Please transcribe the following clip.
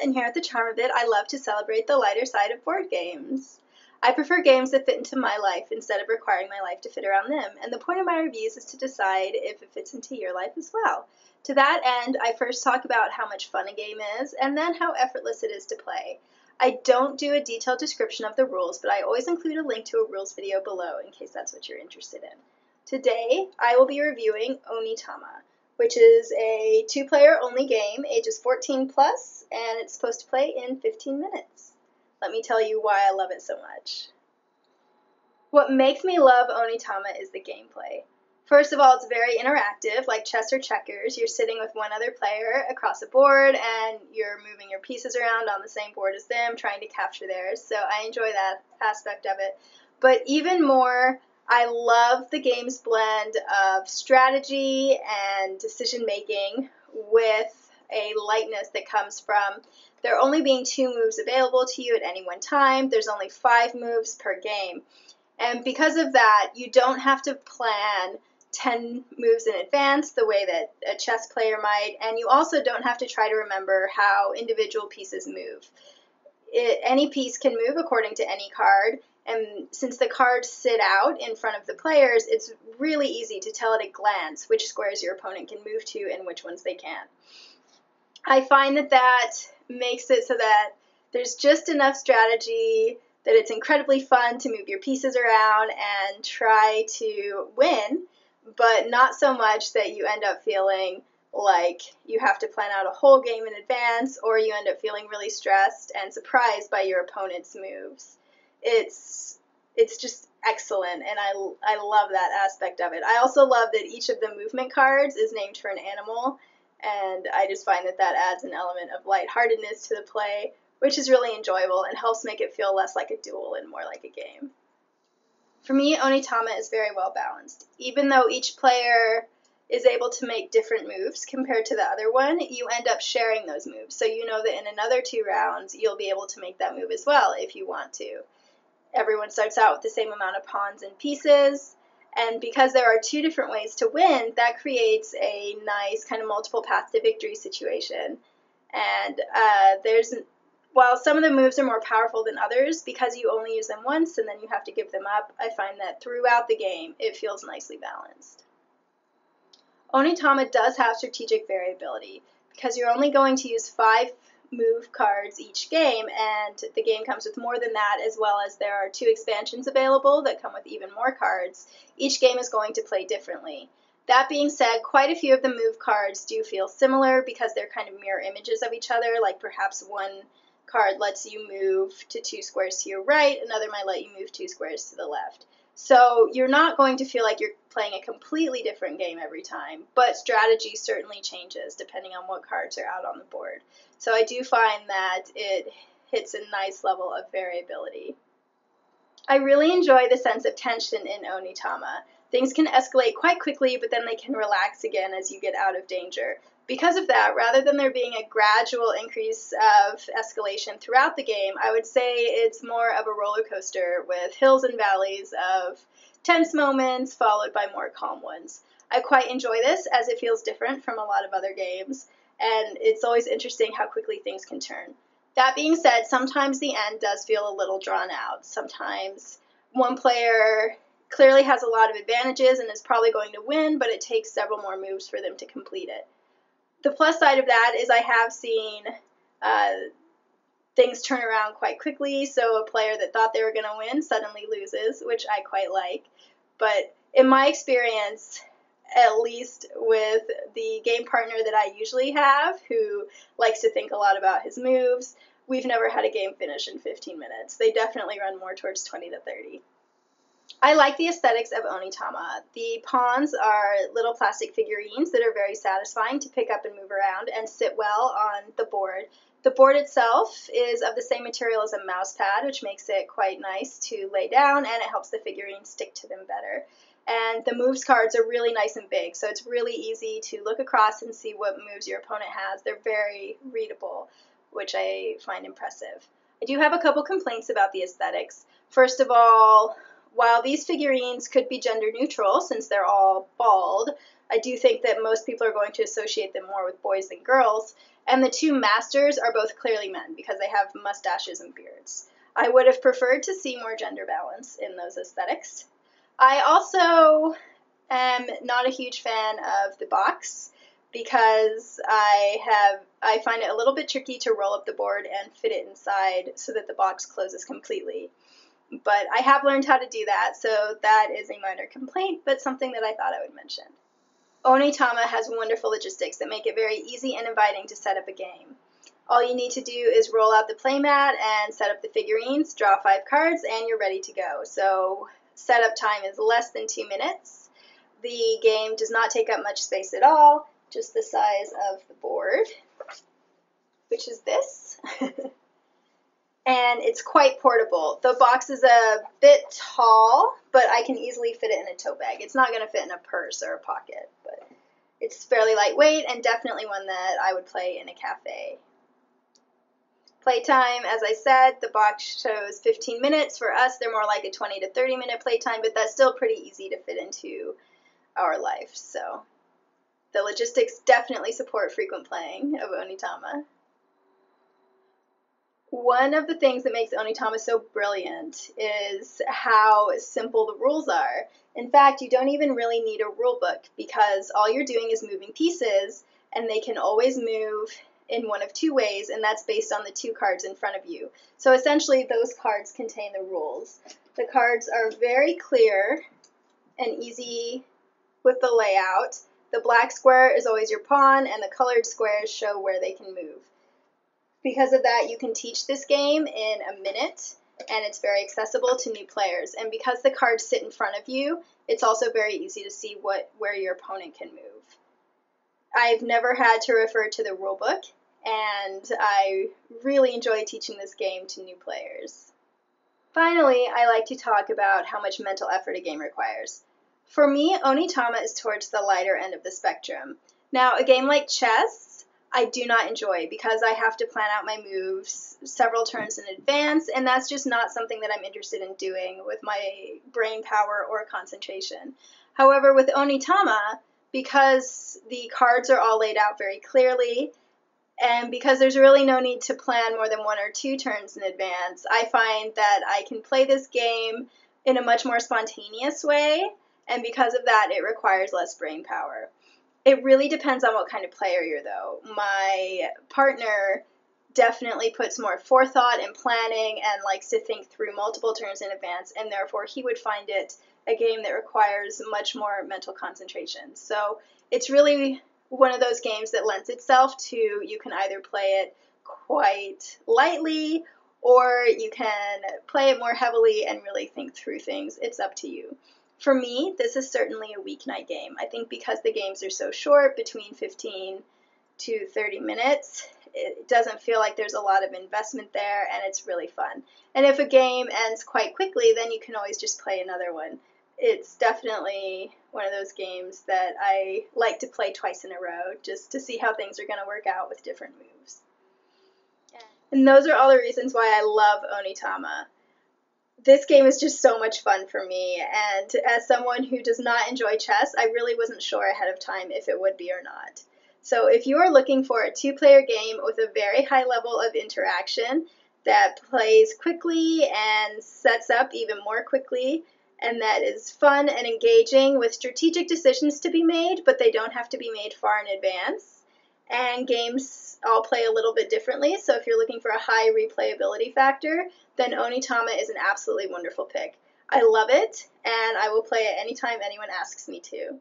and here at the Charm of It, I love to celebrate the lighter side of board games. I prefer games that fit into my life instead of requiring my life to fit around them, and the point of my reviews is to decide if it fits into your life as well. To that end, I first talk about how much fun a game is, and then how effortless it is to play. I don't do a detailed description of the rules, but I always include a link to a rules video below in case that's what you're interested in. Today, I will be reviewing Onitama, which is a two-player only game, ages 14 plus, and it's supposed to play in 15 minutes. Let me tell you why I love it so much. What makes me love Onitama is the gameplay. First of all, it's very interactive, like chess or checkers. You're sitting with one other player across a board, and you're moving your pieces around on the same board as them, trying to capture theirs, so I enjoy that aspect of it. But even more, I love the game's blend of strategy and decision-making with a lightness that comes from there only being 2 moves available to you at any one time. There's only 5 moves per game. And because of that, you don't have to plan 10 moves in advance the way that a chess player might, and you also don't have to try to remember how individual pieces move. Any piece can move according to any card, and since the cards sit out in front of the players, it's really easy to tell at a glance which squares your opponent can move to and which ones they can't. I find that makes it so that there's just enough strategy that it's incredibly fun to move your pieces around and try to win, but not so much that you end up feeling like you have to plan out a whole game in advance, or you end up feeling really stressed and surprised by your opponent's moves. It's just excellent, and I love that aspect of it. I also love that each of the movement cards is named for an animal, and I just find that adds an element of lightheartedness to the play, which is really enjoyable and helps make it feel less like a duel and more like a game. For me, Onitama is very well balanced. Even though each player is able to make different moves compared to the other one, you end up sharing those moves. So you know that in another 2 rounds, you'll be able to make that move as well if you want to. Everyone starts out with the same amount of pawns and pieces, and because there are 2 different ways to win, that creates a nice kind of multiple path to victory situation. And while some of the moves are more powerful than others, because you only use them once and then you have to give them up, I find that throughout the game it feels nicely balanced. Onitama does have strategic variability, because you're only going to use 5 move cards each game, and the game comes with more than that, as well as there are 2 expansions available that come with even more cards. Each game is going to play differently. That being said, quite a few of the move cards do feel similar because they're kind of mirror images of each other, like perhaps one card lets you move to 2 squares to your right, another might let you move 2 squares to the left. So you're not going to feel like you're playing a completely different game every time, but strategy certainly changes depending on what cards are out on the board. So I do find that it hits a nice level of variability. I really enjoy the sense of tension in Onitama. Things can escalate quite quickly, but then they can relax again as you get out of danger. Because of that, rather than there being a gradual increase of escalation throughout the game, I would say it's more of a roller coaster with hills and valleys of tense moments followed by more calm ones. I quite enjoy this as it feels different from a lot of other games, and it's always interesting how quickly things can turn. That being said, sometimes the end does feel a little drawn out. Sometimes one player clearly has a lot of advantages and is probably going to win, but it takes several more moves for them to complete it. The plus side of that is I have seen things turn around quite quickly, so a player that thought they were going to win suddenly loses, which I quite like. But in my experience, at least with the game partner that I usually have, who likes to think a lot about his moves, we've never had a game finish in 15 minutes. They definitely run more towards 20 to 30. I like the aesthetics of Onitama. The pawns are little plastic figurines that are very satisfying to pick up and move around and sit well on the board. The board itself is of the same material as a mouse pad, which makes it quite nice to lay down, and it helps the figurines stick to them better. And the moves cards are really nice and big, so it's really easy to look across and see what moves your opponent has. They're very readable, which I find impressive. I do have a couple complaints about the aesthetics. First of all, while these figurines could be gender neutral since they're all bald, I do think that most people are going to associate them more with boys than girls, and the two masters are both clearly men because they have mustaches and beards. I would have preferred to see more gender balance in those aesthetics. I also am not a huge fan of the box because I find it a little bit tricky to roll up the board and fit it inside so that the box closes completely. But I have learned how to do that, so that is a minor complaint, but something that I thought I would mention. Onitama has wonderful logistics that make it very easy and inviting to set up a game. All you need to do is roll out the playmat and set up the figurines, draw 5 cards, and you're ready to go. So setup time is less than 2 minutes. The game does not take up much space at all, just the size of the board, which is this. And it's quite portable. The box is a bit tall, but I can easily fit it in a tote bag. It's not going to fit in a purse or a pocket, but it's fairly lightweight and definitely one that I would play in a cafe. Playtime, as I said, the box shows 15 minutes. For us, they're more like a 20 to 30 minute playtime, but that's still pretty easy to fit into our life. So the logistics definitely support frequent playing of Onitama. One of the things that makes Onitama so brilliant is how simple the rules are. In fact, you don't even really need a rule book because all you're doing is moving pieces, and they can always move in one of 2 ways, and that's based on the 2 cards in front of you. So essentially, those cards contain the rules. The cards are very clear and easy with the layout. The black square is always your pawn, and the colored squares show where they can move. Because of that, you can teach this game in a minute, and it's very accessible to new players. And because the cards sit in front of you, it's also very easy to see where your opponent can move. I've never had to refer to the rulebook, and I really enjoy teaching this game to new players. Finally, I like to talk about how much mental effort a game requires. For me, Onitama is towards the lighter end of the spectrum. Now, a game like chess, I do not enjoy because I have to plan out my moves several turns in advance, and that's just not something that I'm interested in doing with my brain power or concentration. However, with Onitama, because the cards are all laid out very clearly, and because there's really no need to plan more than 1 or 2 turns in advance, I find that I can play this game in a much more spontaneous way, and because of that, it requires less brain power. It really depends on what kind of player you're, though. My partner definitely puts more forethought and planning and likes to think through multiple turns in advance, and therefore he would find it a game that requires much more mental concentration. So it's really one of those games that lends itself to, you can either play it quite lightly or you can play it more heavily and really think through things. It's up to you. For me, this is certainly a weeknight game. I think because the games are so short, between 15 to 30 minutes, it doesn't feel like there's a lot of investment there, and it's really fun. And if a game ends quite quickly, then you can always just play another one. It's definitely one of those games that I like to play twice in a row, just to see how things are going to work out with different moves. And those are all the reasons why I love Onitama. This game is just so much fun for me, and as someone who does not enjoy chess, I really wasn't sure ahead of time if it would be or not. So if you are looking for a 2-player game with a very high level of interaction that plays quickly and sets up even more quickly, and that is fun and engaging with strategic decisions to be made, but they don't have to be made far in advance, and games all play a little bit differently, so if you're looking for a high replayability factor, then Onitama is an absolutely wonderful pick. I love it, and I will play it anytime anyone asks me to.